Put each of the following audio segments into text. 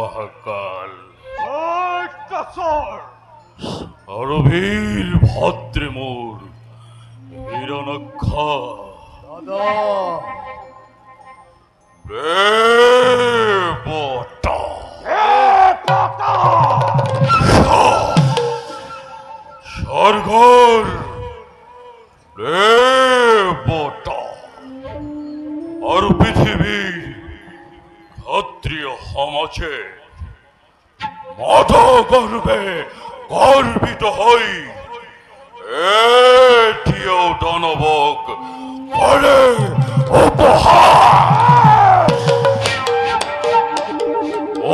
মহাকাল অরবীর ভদ্রে মোর হিরণক্ষা স্বর্গর আর পৃথিবীর ক্ষত্রিয় সমাজে মদ গর্বে গর্বিত হই এটিও দানবক বলে উপহার।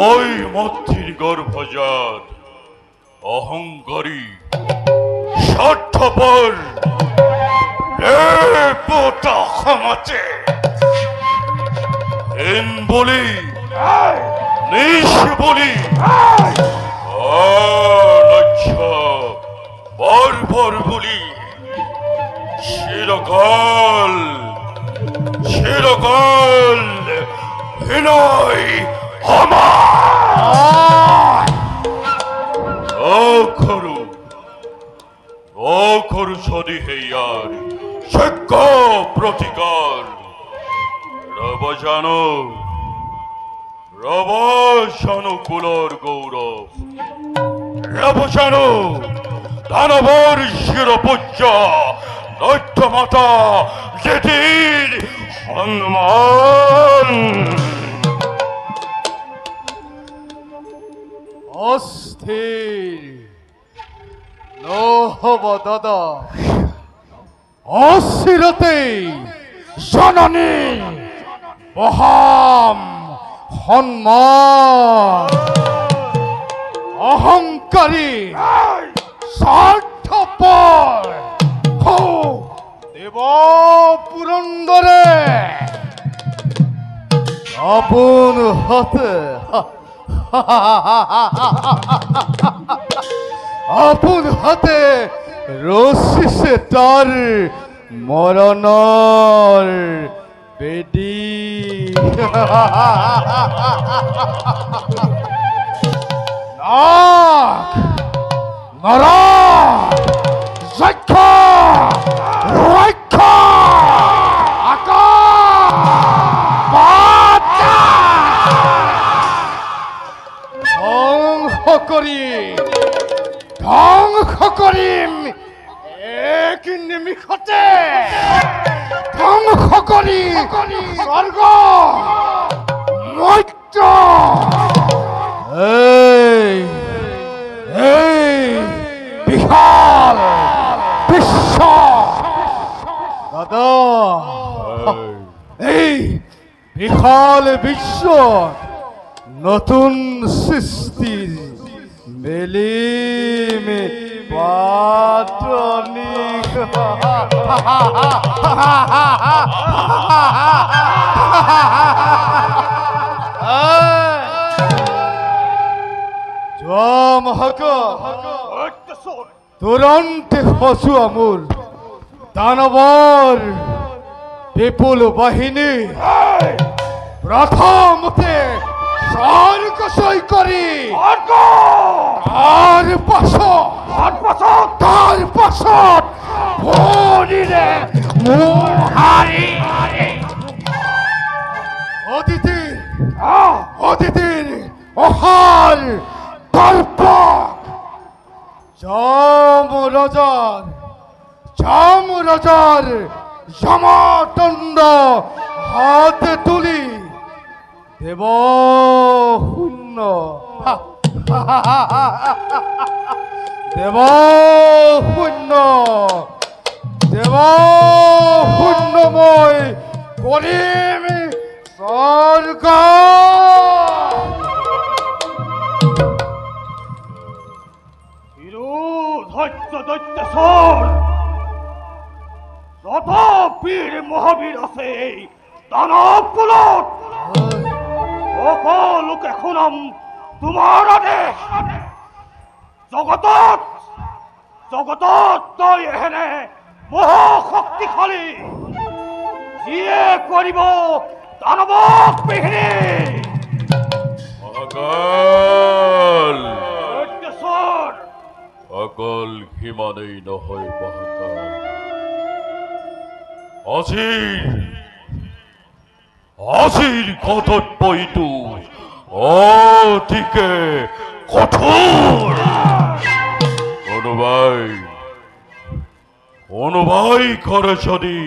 ওই মন্ত্রীর গর্ভজাত অহংকারী স্বার্থপর ক্ষমাচে হেন বলি নিশ বলি বর্বর বলি চিরকাল চিরকাল বিনয় আমার অখরু অখরু সদি হেয়ার সজ্ঞ প্রতিকার রবজানো রবজানো কুলর গৌরব রবজানো দানবর শিরপূজ্য দৈত্য মাতা যেটির সম্মান। অস্থির নহব দাদা, অস্থিরতে জননী মহাম সম্মান। অহংকারী স্বার্থপর দেব পুরন্দরে আপন হাতে আপন হাতে রশি সে তার মরণর বেদি নাক নরক যক্ষ রক্ষ ধ্বংস কৰিম এক নিমিষতে ধ্বংস কৰি স্বৰ্গ মৰ্ত্য এই বিশাল বিশ্ব দাদা, এই বিশাল বিশ্ব নতুন সৃষ্টিৰ মেলিমে পাতনি তুরন্তে হসু আমূল দানবর বিপুল বাহিনী প্রথমতে স্বর্গ সই করি তার পাছত ভরিরে মুহারি অদিতির অহার দর্পক যমরাজার যমদণ্ড হাতে তুলি দেব শূন্য দেব শূন্যময় কৰিম স্বৰ্গ। যত বীৰ মহাবীৰ আছে এই দানব কুলত সকলোকে শুনাম তোমাৰ আদেশ। জগতত তই এহেনে মহাশক্তিশালী যিয়ে কৰিব দানৱক বিহীন। অকল সত্যস্বৰ অকল সিমানেই নহয় মহাকাল। আজিৰ কৰ্তব্যটো অতিকে কঠোৰ। কোনোবাই কৰে যদি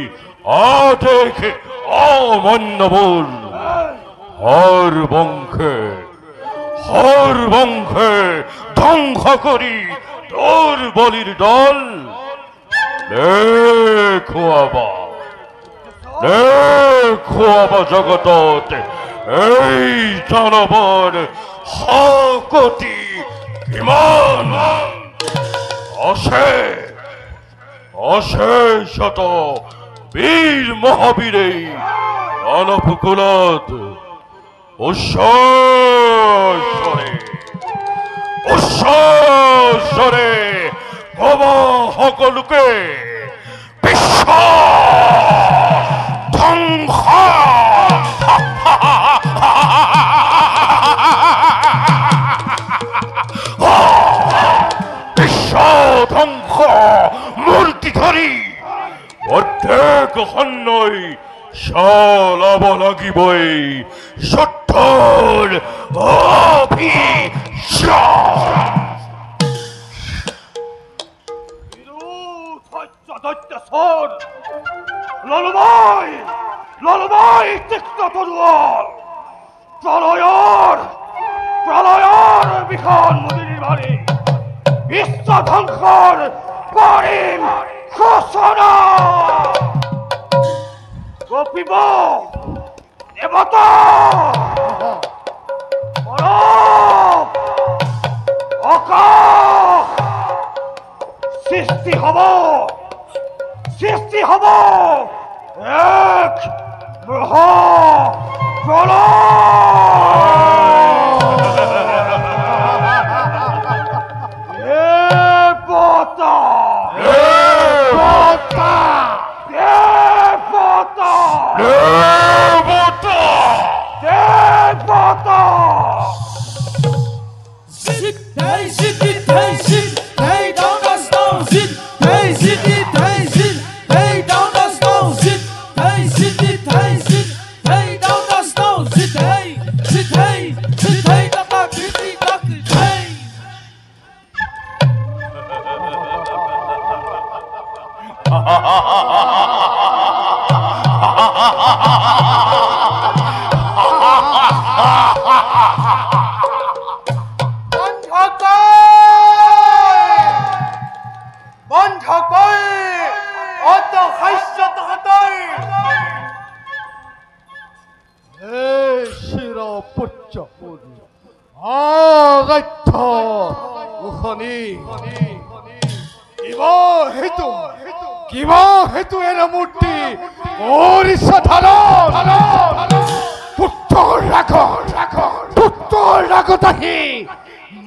আদেশ অমান্যবোৰ হৰ বংশে ধ্বংস কৰি তোৰ বলিৰ দল দেখুৱাবা জগতত এই দানৱৰ শক্তি কিমান অশেষত বীৰ মহাবীৰেই দানৱকুলত উচ্চস্বৰে কব সকলোকে বিশ্ব ধ্বংস। বিশ্ব ধ্বংস মূৰ্তি ধৰি প্ৰত্যেক সন্নৈ চলাব লাগিবই যুদ্ধৰ অভিযান। সত্যস্বৰ ললুমাই তীক্ষ্ণ তৰুয়াল প্ৰলয়ৰ বিষণ মুদিনীৰ ভাৰী বিশ্ব ধ্বংসৰ কৰিম ঘোষণা। কপিব দেৱতা আকাশ সৃষ্টি হব এক মহা কিবা হেতু এর মূর্তি ওড়িশা পুত্তর রাখতাহি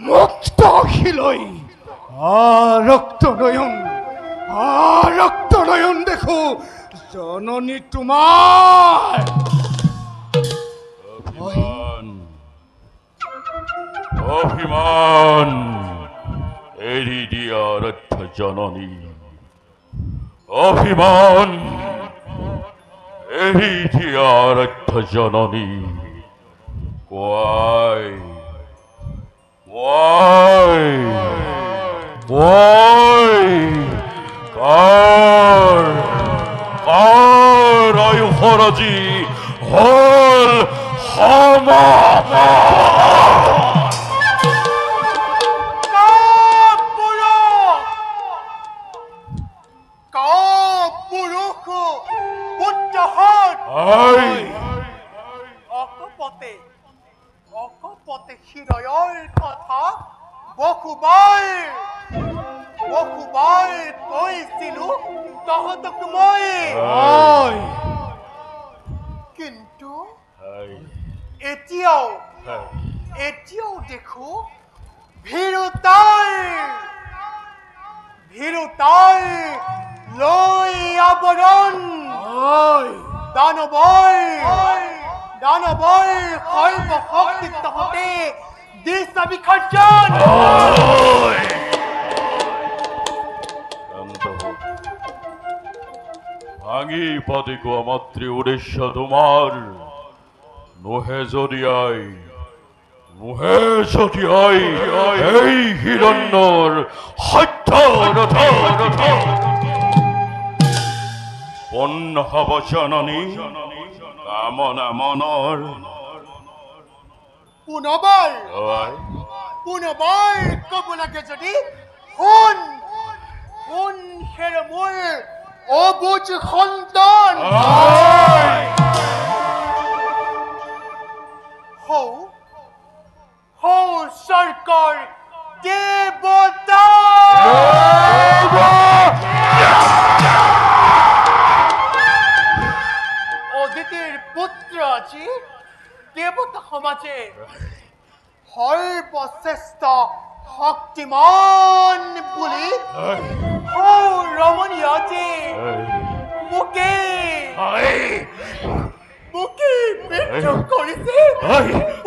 মুক্ত হিলই রক্ত নয়ন দেখো জননী তোমার অভিমান এৰি দিয়াৰ অৰ্থ জননী। অভিমান এৰি দিয়াৰ অৰ্থ জননী। কাৰ আয়ুসৰজী হল অকপতে হৃদয়ৰ কথা বহুবাৰ কৈছিলো তহঁতক মই, কিন্তু এতিয়াও দেখো ভীৰুতাই লৈ আৱৰণ দানৱৰ সৰ্বশক্তি তহঁতে দিশা বিসর্জন শান্ত হও। ভাঙি পদে গো মাতৃ উদ্দেশ্য তোমার নহে যদি আই এই হিরণ্যর হত্যা পন্ন হব জননী কামনা মনৰ পুনবাৰ হয়। কব লাগে যদি শুন হেৰ মোৰ অবুজ সন্তান হৌ চৰকাৰ দেৱতা অদিতিৰ পুত্ৰ আজি দেৱতা সমাজে সৰ্বশ্ৰেষ্ঠ শক্তিমান বুলি ৰমণী আজি মোকে মৃত্যু কৰিছে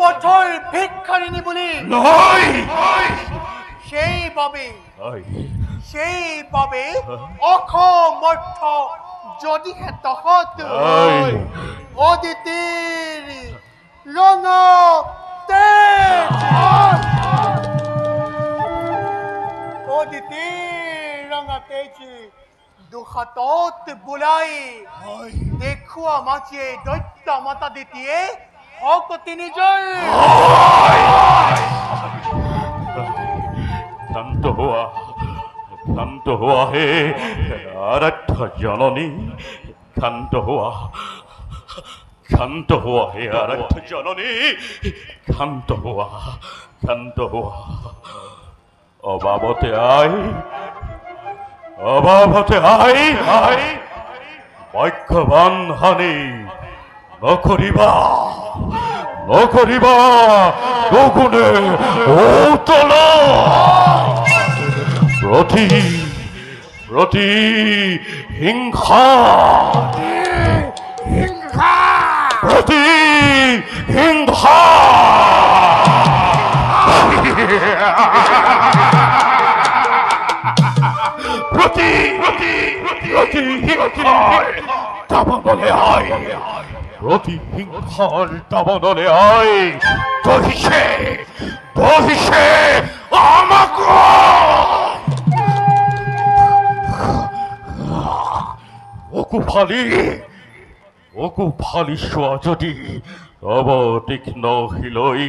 পথৰ ভিক্ষাৰিণী বুলি সেইবাবে অসমৰ্থ যদিহে তহঁত অদিতিৰ ৰঙা তেজ দুহাতত বোলাই দেখুৱা মাঝে দৈত্য মাতা দিতিয়ে শক্তি নিজৰ শান্ত হোৱা হে আৰাধ্য জননী শান্ত হোৱা হে আৰাধ্য জননী শান্ত হোৱা অবাবতে আই ভাগ্যবান হানি নকৰিবা দুগুণে উতল প্ৰতি হিংসা প্রতিহিংসার দাবানলে আয় বহিষে আমাকে ওকু ফালি শোয়া যদি তব তীক্ষ্ণ হিলই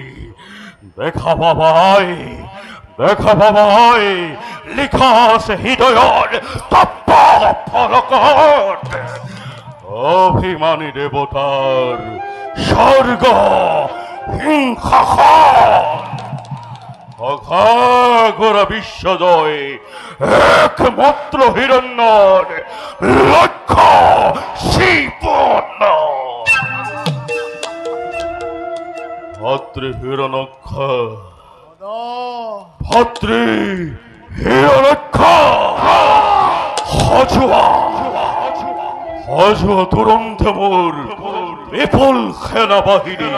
দেখা পাবাই লিখা আছে হৃদয়ৰ তপ্ত ফলকত অভিমানী দেৱতাৰ স্বৰ্গ অঘাগৰ বিশ্বজয় একমাত্ৰ হিৰণ্যৰ লক্ষ্য শ্ৰীপূৰ্ণ ভাতৃ হিৰণ্যক্ষ হজুয়া তুৰন্ত মোৰ বিপুল সেনাবাহিনী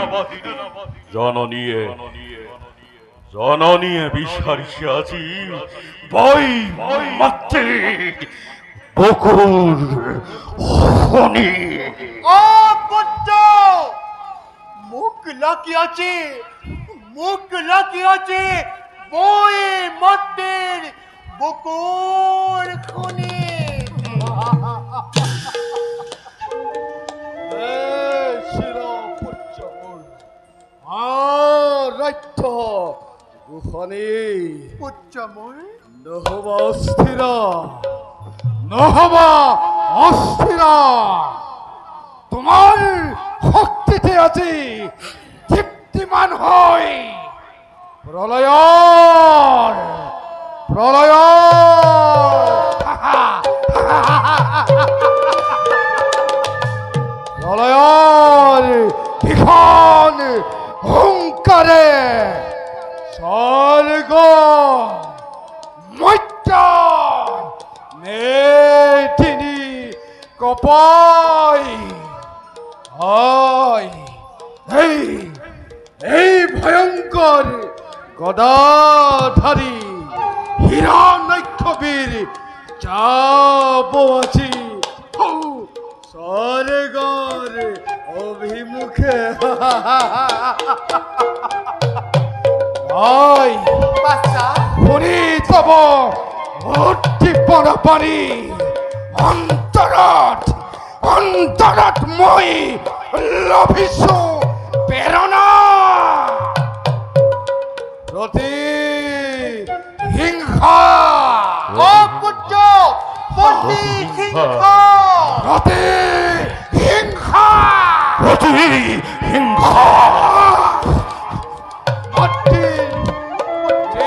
জননীয়ে বিচাৰিছে আজি বই মাতৃ বকুৰ শনি পুত্ৰ মুখ লাগিয়াছে বই মাতৃৰ বকুৰ খুনি নহবা অস্থিৰ তোমাৰ শক্তিতে আজি তৃপ্তিমান হৈ প্ৰলয়ৰ ভীষণ হুংকাৰে স্বৰ্গ মৰ্ত্য নেতিনি কপাই এই ভয়ঙ্কর গদাধারী হিরণ্যক্ষবীর যাব আছি স্বর্গর অভিমুখে আই বাচ্চা পুরি তব উদ্দীপন পারি অন্তরত মই লভিছো প্রেরণা প্রতি হিংসা অপুত্র প্রতি সিংহা প্রতি হিংসা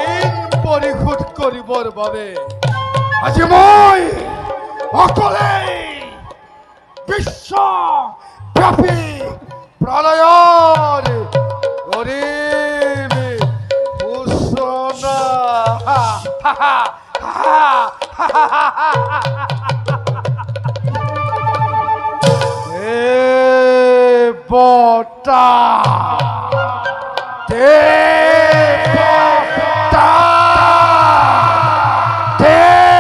ঋণ পৰিশোধ কৰিবৰ বাবে আজি মই অকলে বিশ্বব্যাপী প্ৰলয়ৰ কৰিম সূচনা দেৱতা দেৱতা দেৱতা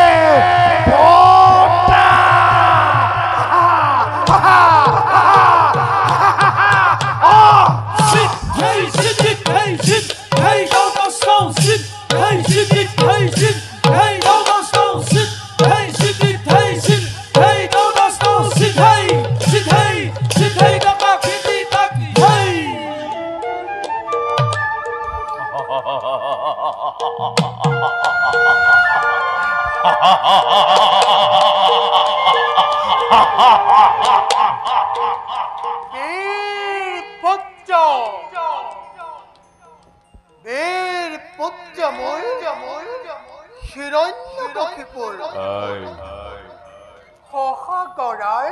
বীৰ পুত্ৰ মই হিৰণ্যকশিপুৰ সহাগৰাৰ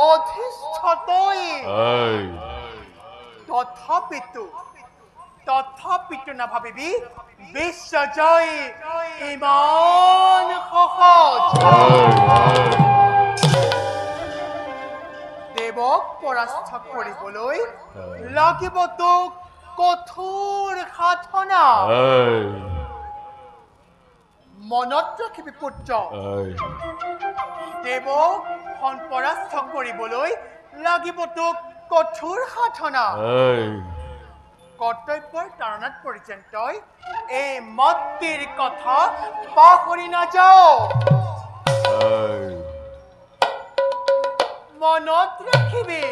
অধিষ্ঠতই তথাপিতো নাভাবিবি বিশ্বজয় ইমান সহজ দেৱক পৰাস্ত কৰিবলৈ লাগিব তোক কঠোৰ সাধনা মনত ৰাখিবি পুত্ৰ দেৱক পৰাস্ত কৰিবলৈ লাগিব তোক কঠোৰ সাধনা কৰ্তব্যৰ তাৰণাত পৰ্যন্তই এই মতিৰ কথা পাহৰি নাযাও মনত ৰাখিবি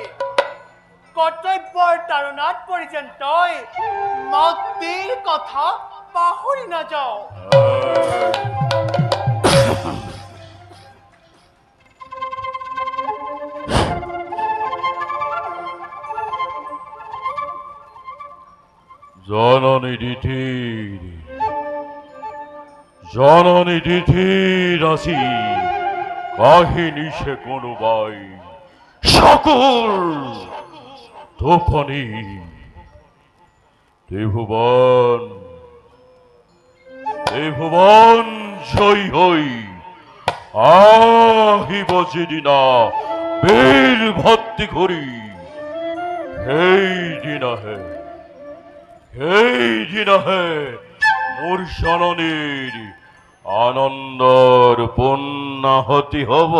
কৰ্তব্যৰ তাৰণাত পৰ্যন্তই মতিৰ কথা পাহৰি নাযাও জননী দিঠির আসি কাহিনী সে কোনোবাই সকল তোফানি ত্রিভুবন জয় হই আহিব যেদিনা বীর ভক্তি করি সেই দিনাহে মোর জননীর আনন্দর পূর্ণাহতি হব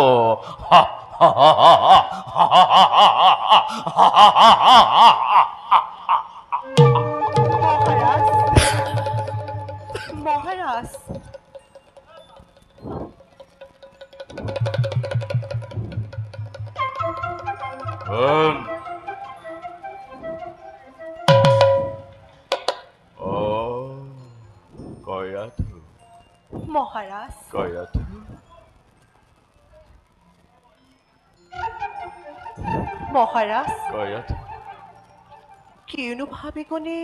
মহারাজ মহারাজ মহারাজ কিয়নো ভাবে গনে